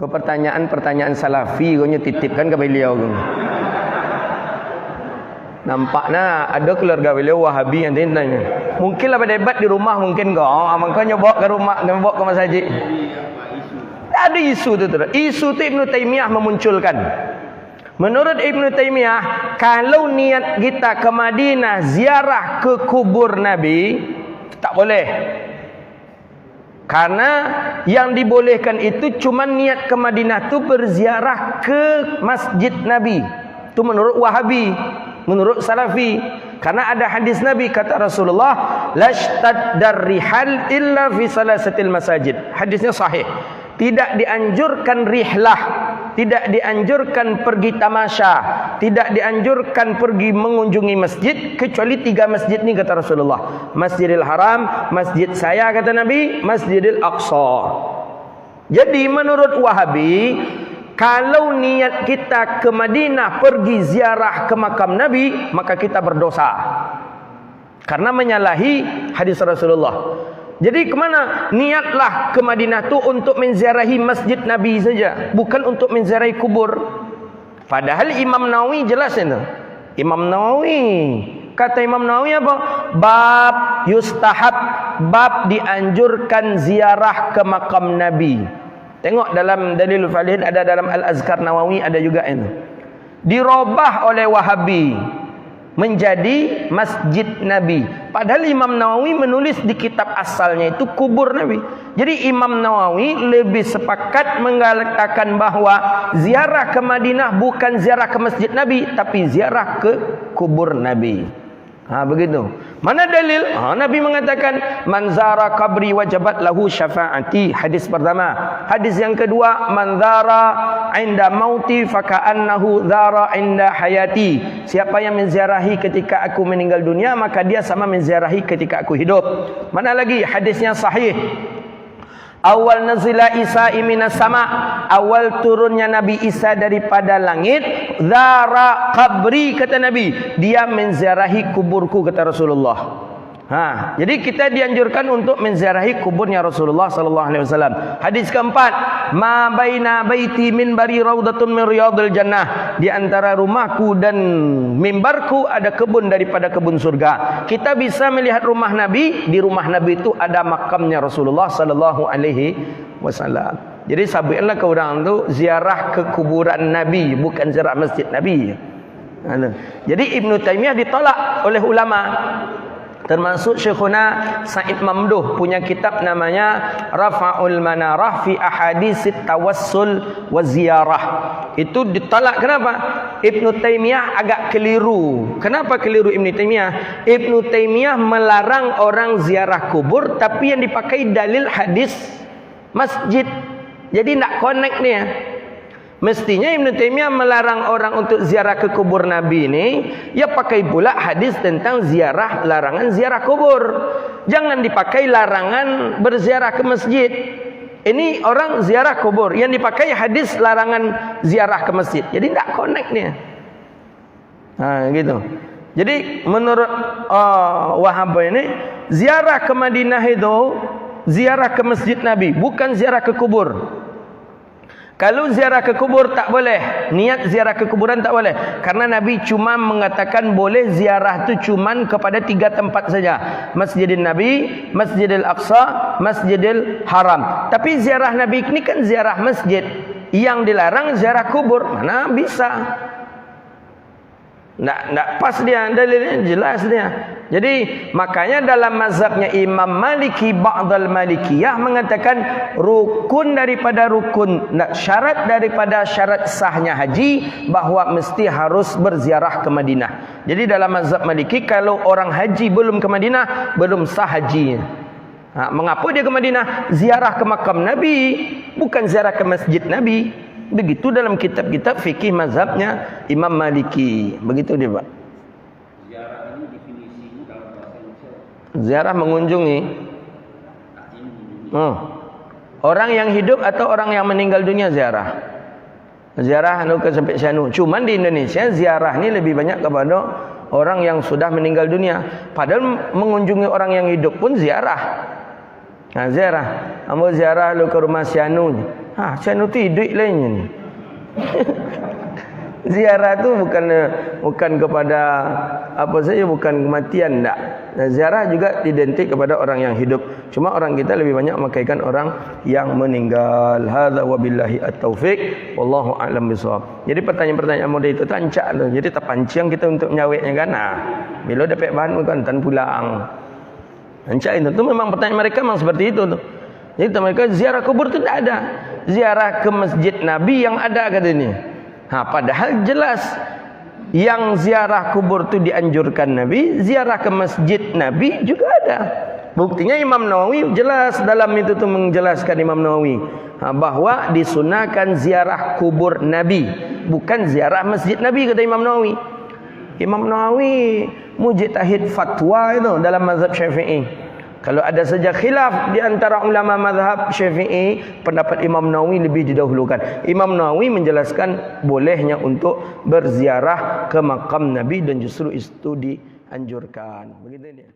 Kau pertanyaan salafi kau titipkan ke beliau. Nampaknya ada keluarga beliau Wahabi yang tanya. Mungkinlah berdebat di rumah mungkin kau. Makanya bawa ke rumah, bawa ke masjid. Ada isu tu. Isu tu Ibnu Taimiyah memunculkan. Menurut Ibnu Taimiyah, kalau niat kita ke Madinah ziarah ke kubur Nabi, tak boleh. Karena yang dibolehkan itu cuma niat ke Madinah tu berziarah ke Masjid Nabi. Itu menurut Wahabi, menurut Salafi. Karena ada hadis Nabi kata Rasulullah, "Lashtad rihal illa fi salasatil masajid." Hadisnya sahih. Tidak dianjurkan rihlah, tidak dianjurkan pergi tamasya, tidak dianjurkan pergi mengunjungi masjid kecuali 3 masjid ni kata Rasulullah. Masjidil Haram, masjid saya kata Nabi, Masjidil Aqsa. Jadi menurut Wahabi, kalau niat kita ke Madinah pergi ziarah ke makam Nabi, maka kita berdosa. Karena menyalahi hadis Rasulullah. Jadi kemana? Niatlah ke Madinah tu untuk menziarahi masjid Nabi saja, bukan untuk menziarahi kubur. Padahal Imam Nawawi jelas itu. Imam Nawawi, kata Imam Nawawi apa? Bab yustahab, bab dianjurkan ziarah ke makam Nabi. Tengok dalam Dalilul Falihin, ada dalam Al-Azkar Nawawi, ada juga itu. Dirubah oleh Wahabi menjadi Masjid Nabi. Padahal Imam Nawawi menulis di kitab asalnya itu kubur Nabi. Jadi Imam Nawawi lebih sepakat mengatakan bahawa ziarah ke Madinah bukan ziarah ke Masjid Nabi, tapi ziarah ke kubur Nabi. Begitu. Mana dalil? Nabi mengatakan man zara qabri wajabat lahu syafaati. Hadis pertama. Hadis yang kedua, man zara inda mauti faka'annahu zara inda hayati. Siapa yang menziarahi ketika aku meninggal dunia, maka dia sama menziarahi ketika aku hidup. Mana lagi? Hadisnya sahih. Awal nazila Isa minas sama, awal turunnya Nabi Isa daripada langit, zara qabri kata Nabi, dia menziarahi kuburku kata Rasulullah. Jadi kita dianjurkan untuk menziarahi kuburnya Rasulullah sallallahu alaihi wasallam. Hadis keempat, ma baina baiti minbari raudatun min riyadil jannah. Di antara rumahku dan mimbarku ada kebun daripada kebun surga. Kita bisa melihat rumah Nabi, di rumah Nabi itu ada makamnya Rasulullah sallallahu alaihi wasallam. Jadi sabiqlah ke orang tu ziarah ke kuburan Nabi, bukan ziarah masjid Nabi. Jadi Ibnu Taimiyah ditolak oleh ulama. Termasuk Syekhuna Said Mamduh punya kitab namanya Rafa'ul Manarah fi Ahadisit Tawassul wa Ziyarah. Itu ditolak. Kenapa? Ibnu Taimiyah agak keliru. Kenapa keliru Ibnu Taimiyah? Ibnu Taimiyah melarang orang ziarah kubur, tapi yang dipakai dalil hadis masjid. Jadi nak connect ni ya. Mestinya Ibnu Taimiyah melarang orang untuk ziarah ke kubur Nabi ini, ya pakai pula hadis tentang ziarah, larangan ziarah kubur. Jangan dipakai larangan berziarah ke masjid. Ini orang ziarah kubur, yang dipakai hadis larangan ziarah ke masjid. Jadi tak connect nih. Gitu. Jadi menurut Wahabi ini, ziarah ke Madinah itu ziarah ke masjid Nabi, bukan ziarah ke kubur. Kalau ziarah ke kubur tak boleh. Niat ziarah ke kuburan tak boleh. Karena Nabi cuma mengatakan boleh ziarah itu cuma kepada 3 tempat saja. Masjidil Nabi, Masjidil Aqsa, Masjidil Haram. Tapi ziarah Nabi ini kan ziarah masjid. Yang dilarang ziarah kubur. Mana bisa? Tak pas dia, dalilnya jelas dia. Jadi makanya dalam mazhabnya Imam Maliki, ba'dal Malikiyah mengatakan rukun daripada rukun, syarat daripada syarat sahnya haji, bahawa mesti harus berziarah ke Madinah. Jadi dalam mazhab Maliki, kalau orang haji belum ke Madinah, belum sah hajinya. Mengapa dia ke Madinah? Ziarah ke makam Nabi, bukan ziarah ke masjid Nabi. Begitu dalam kitab-kitab fikih mazhabnya Imam Maliki. Begitu dia, Pak. Ziarah ini definisinya dalam bahasa Indonesia. Ziarah mengunjungi. Orang yang hidup atau orang yang meninggal dunia ziarah. Ziarah ke sampai sana. Cuman di Indonesia ziarah ini lebih banyak kepada orang yang sudah meninggal dunia. Padahal mengunjungi orang yang hidup pun ziarah. Ziarah. Ambo ziarah lu ke rumah si anu. Saya nuti duit lainnya ni. Ziarah tu bukan kepada apa saja, bukan kematian, tak. Ziarah juga identik kepada orang yang hidup. Cuma orang kita lebih banyak memakaikan orang yang meninggal. Hadza wabillahi at-taufiq wallahu a'lam bishawab. Jadi pertanyaan-pertanyaan model itu tancak tu. Jadi terpancing kita untuk menyawetnya kan. Bila dapat bahan bukan tan pulang. Tancak itu memang pertanyaan mereka memang seperti itu tu. Jadi mereka ziarah kubur tu tak ada. Ziarah ke masjid Nabi yang ada katanya. Padahal jelas yang ziarah kubur tu dianjurkan Nabi, ziarah ke masjid Nabi juga ada. Buktinya Imam Nawawi jelas dalam itu tu menjelaskan Imam Nawawi bahawa disunahkan ziarah kubur Nabi, bukan ziarah masjid Nabi, kata Imam Nawawi. Imam Nawawi mujtahid fatwa itu dalam mazhab Syafi'i. Kalau ada saja khilaf di antara ulama mazhab Syafi'i, pendapat Imam Nawawi lebih didahulukan. Imam Nawawi menjelaskan bolehnya untuk berziarah ke makam Nabi dan justru itu dianjurkan. Begitu dia.